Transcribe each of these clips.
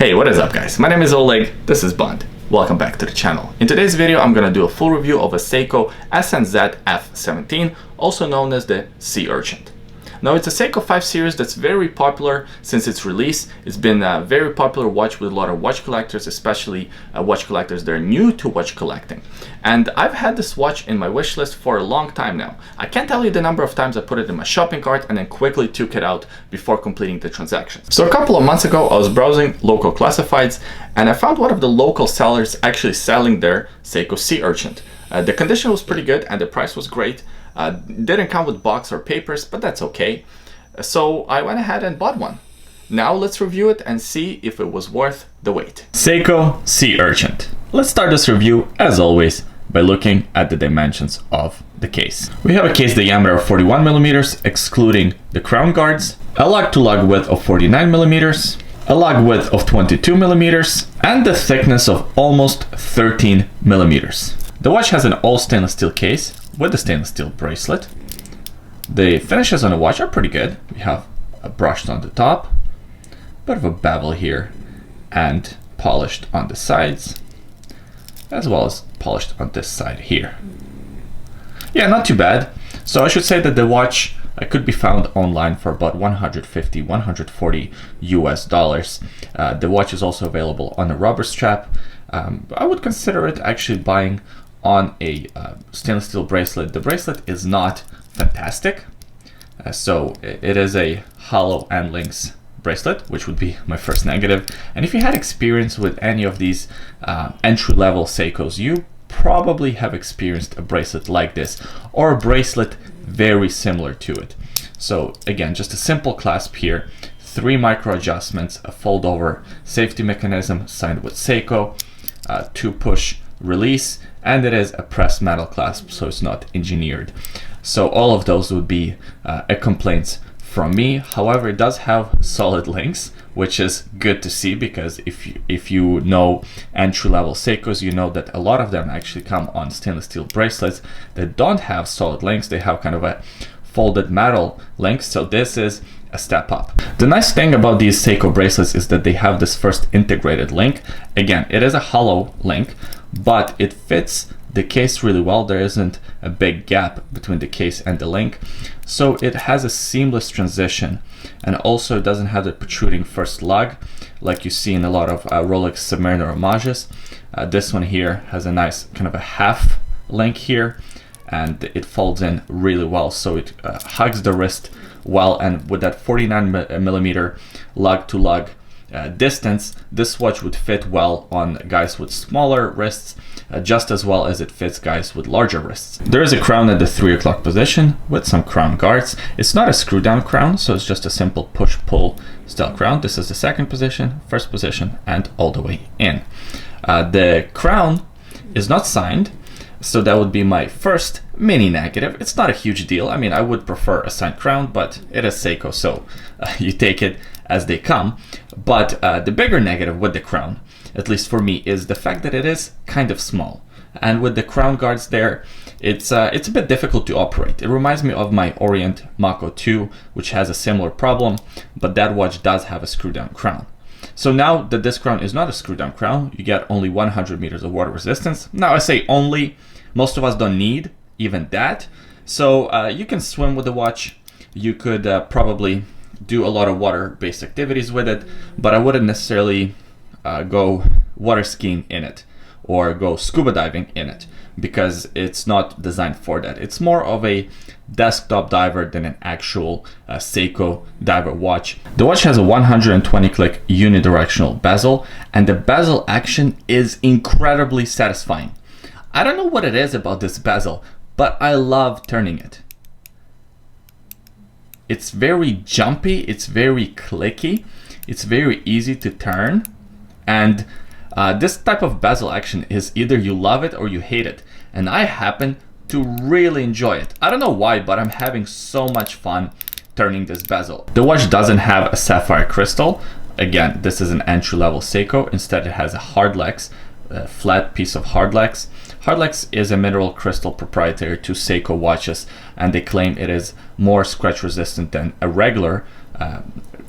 Hey, what is up guys? My name is Oleg, this is Bond. Welcome back to the channel. In today's video, I'm gonna do a full review of a Seiko SNZF17, also known as the Sea Urchin. Now, it's a Seiko 5 series that's very popular since its release. It's been a very popular watch with a lot of watch collectors, especially watch collectors that are new to watch collecting. And I've had this watch in my wish list for a long time now. I can't tell you the number of times I put it in my shopping cart and then quickly took it out before completing the transaction. So a couple of months ago, I was browsing local classifieds and I found one of the local sellers actually selling their Seiko Sea Urchin. The condition was pretty good and the price was great. Didn't come with box or papers, but that's okay. So I went ahead and bought one. Now let's review it and see if it was worth the wait. Seiko Sea Urchin. Let's start this review, as always, by looking at the dimensions of the case. We have a case diameter of 41 millimeters, excluding the crown guards, a lug-to-lug width of 49 millimeters, a lug width of 22 millimeters, and the thickness of almost 13 millimeters. The watch has an all stainless steel case with the stainless steel bracelet. The finishes on the watch are pretty good. We have a brushed on the top, bit of a bevel here, and polished on the sides, as well as polished on this side here. Yeah, not too bad. So I should say that the watch could be found online for about 150, 140 US dollars. The watch is also available on a rubber strap. I would consider it actually buying on a stainless steel bracelet. The bracelet is not fantastic, so it is a hollow end links bracelet, which would be my first negative. And if you had experience with any of these entry-level Seikos, you probably have experienced a bracelet like this or a bracelet very similar to it. So again, just a simple clasp here, 3 micro adjustments, a fold over safety mechanism signed with Seiko, 2 push release, and it is a pressed metal clasp, so it's not engineered. So all of those would be a complaints from me. However, it does have solid links, which is good to see, because if you know entry-level Seikos, you know that a lot of them actually come on stainless steel bracelets that don't have solid links. They have kind of a folded metal link, so this is a step up. The nice thing about these Seiko bracelets is that they have this first integrated link. Again, it is a hollow link, but it fits the case really well. There isn't a big gap between the case and the link, so it has a seamless transition, and also it doesn't have the protruding first lug like you see in a lot of Rolex Submariner homages. This one here has a nice kind of a half link here, and it folds in really well, so it hugs the wrist well, and with that 49 millimeter lug to lug distance, this watch would fit well on guys with smaller wrists, just as well as it fits guys with larger wrists. There is a crown at the 3 o'clock position with some crown guards. It's not a screw down crown, so it's just a simple push-pull style crown. This is the 2nd position, 1st position, and all the way in. The crown is not signed, so that would be my first mini negative. It's not a huge deal. I mean, I would prefer a signed crown, but it is Seiko, so you take it as they come. But the bigger negative with the crown, at least for me, is the fact that it is kind of small. And with the crown guards there, it's a bit difficult to operate. It reminds me of my Orient Mako 2, which has a similar problem, but that watch does have a screw down crown. So now that this crown is not a screw down crown, you get only 100 meters of water resistance. Now I say only, most of us don't need even that. So you can swim with the watch. You could probably do a lot of water-based activities with it, but I wouldn't necessarily go water skiing in it or go scuba diving in it, because it's not designed for that. It's more of a desktop diver than an actual Seiko diver watch. The watch has a 120 click unidirectional bezel, and the bezel action is incredibly satisfying. I don't know what it is about this bezel, but I love turning it. It's very jumpy, it's very clicky, it's very easy to turn, and this type of bezel action is either you love it or you hate it, and I happen to really enjoy it. I don't know why, but I'm having so much fun turning this bezel. The watch doesn't have a sapphire crystal. Again, this is an entry-level Seiko. Instead, it has a hardlex, a flat piece of hardlex. Hardlex is a mineral crystal proprietary to Seiko watches, and they claim it is more scratch resistant than a regular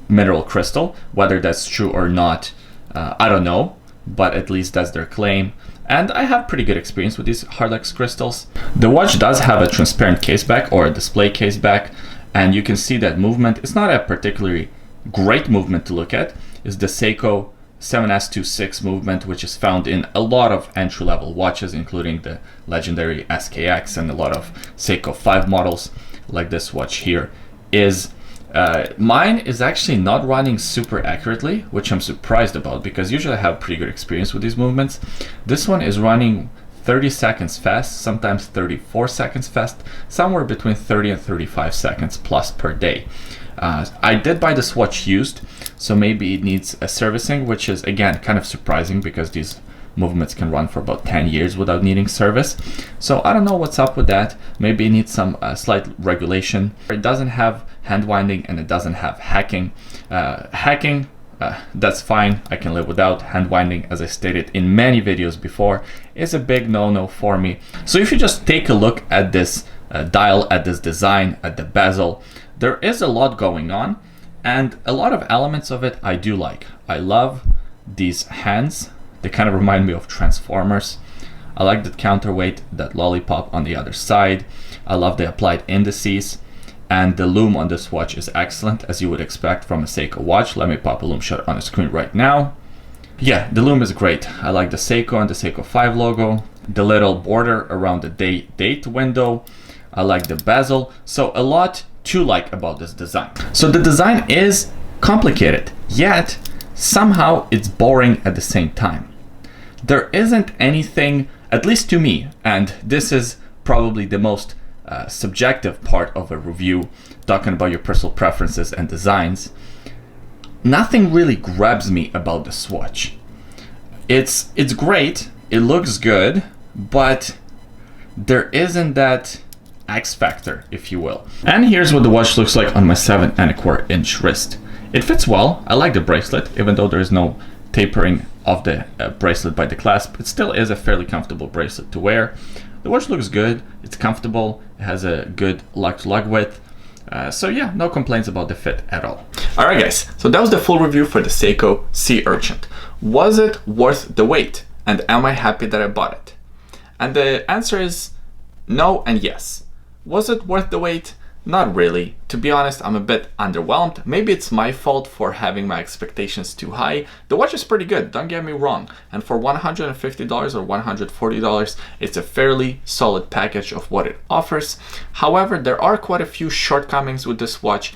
mineral crystal. Whether that's true or not, I don't know, but at least that's their claim. And I have pretty good experience with these Hardlex crystals. The watch does have a transparent case back or a display case back, and you can see that movement. It's not a particularly great movement to look at. It's the Seiko SNZF17 movement, which is found in a lot of entry-level watches, including the legendary SKX and a lot of Seiko 5 models, like this watch here is. Mine is actually not running super accurately, which I'm surprised about because usually I have pretty good experience with these movements. This one is running 30 seconds fast, sometimes 34 seconds fast, somewhere between 30 and 35 seconds plus per day. I did buy this watch used, so maybe it needs a servicing, which is again kind of surprising because these movements can run for about 10 years without needing service. So I don't know what's up with that. Maybe it needs some slight regulation. It doesn't have hand winding and it doesn't have hacking. That's fine. I can live without. Hand winding, as I stated in many videos before, is a big no-no for me. So if you just take a look at this dial, at this design, at the bezel, there is a lot going on and a lot of elements of it I do like. I love these hands. They kind of remind me of Transformers. I like that counterweight, that lollipop on the other side. I love the applied indices, and the lume on this watch is excellent, as you would expect from a Seiko watch. Let me pop a lume shot on the screen right now. Yeah, the lume is great. I like the Seiko and the Seiko 5 logo, the little border around the date window. I like the bezel. So a lot to like about this design. So the design is complicated, yet somehow it's boring at the same time. There isn't anything, at least to me, and this is probably the most subjective part of a review, talking about your personal preferences and designs. Nothing really grabs me about this watch. It's great, it looks good, but there isn't that X factor, if you will. And here's what the watch looks like on my 7¼ inch wrist. It fits well. I like the bracelet, even though there is no tapering of the bracelet by the clasp. It still is a fairly comfortable bracelet to wear. The watch looks good. It's comfortable. It has a good lug-to-lug width. So yeah, no complaints about the fit at all. All right, guys. So that was the full review for the Seiko Urchin. Was it worth the wait? And am I happy that I bought it? And the answer is no and yes. Was it worth the wait? Not really. To be honest, I'm a bit underwhelmed. Maybe it's my fault for having my expectations too high. The watch is pretty good, don't get me wrong. And for $150 or $140, it's a fairly solid package of what it offers. However, there are quite a few shortcomings with this watch,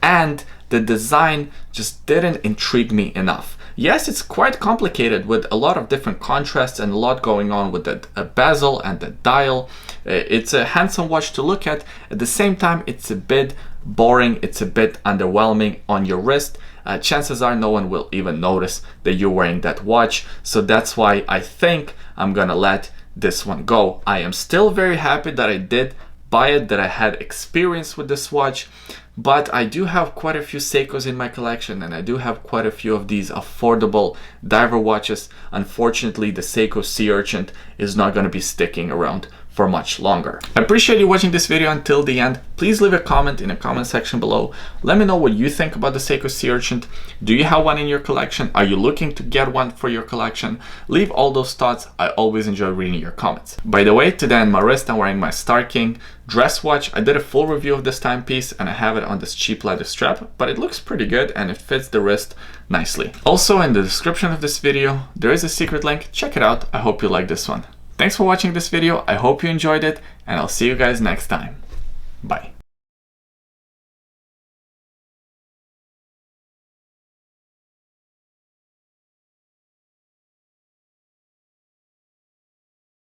and the design just didn't intrigue me enough. Yes, it's quite complicated with a lot of different contrasts and a lot going on with the bezel and the dial. It's a handsome watch to look at. At the same time, it's a bit boring. It's a bit underwhelming on your wrist. Chances are no one will even notice that you're wearing that watch. So that's why I think I'm gonna let this one go. I am still very happy that I did buy it, that I had experience with this watch, but I do have quite a few Seikos in my collection, and I do have quite a few of these affordable diver watches. Unfortunately, the Seiko Urchin is not going to be sticking around for much longer. I appreciate you watching this video until the end. Please leave a comment in the comment section below. Let me know what you think about the Seiko Urchin. Do you have one in your collection? Are you looking to get one for your collection? Leave all those thoughts. I always enjoy reading your comments. By the way, today on my wrist I'm wearing my Star King dress watch. I did a full review of this timepiece and I have it on this cheap leather strap, but it looks pretty good and it fits the wrist nicely. Also, in the description of this video there is a secret link. Check it out. I hope you like this one. Thanks for watching this video. I hope you enjoyed it, and I'll see you guys next time. Bye.